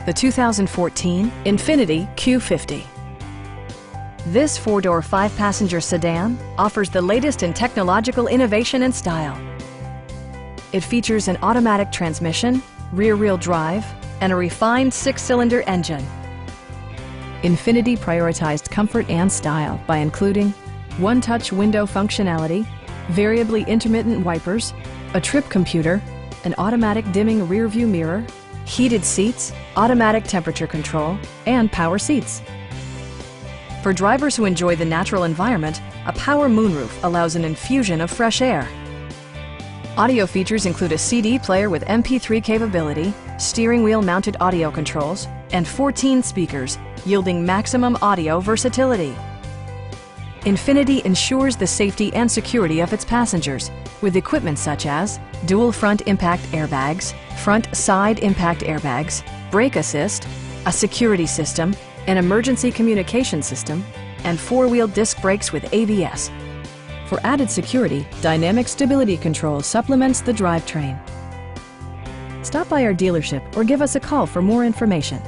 the 2014 Infiniti Q50. This four-door, five-passenger sedan offers the latest in technological innovation and style. It features an automatic transmission, rear-wheel drive, and a refined six-cylinder engine. Infiniti prioritized comfort and style by including one-touch window functionality, variably intermittent wipers, a trip computer, an automatic dimming rear-view mirror, heated seats, automatic temperature control, and power seats. For drivers who enjoy the natural environment, a power moonroof allows an infusion of fresh air. Audio features include a CD player with MP3 capability, steering wheel mounted audio controls, and 14 speakers, yielding maximum audio versatility. Infiniti ensures the safety and security of its passengers with equipment such as dual front impact airbags, front side impact airbags, brake assist, a security system, an emergency communication system, and four-wheel disc brakes with ABS. For added security, Dynamic Stability Control supplements the drivetrain. Stop by our dealership or give us a call for more information.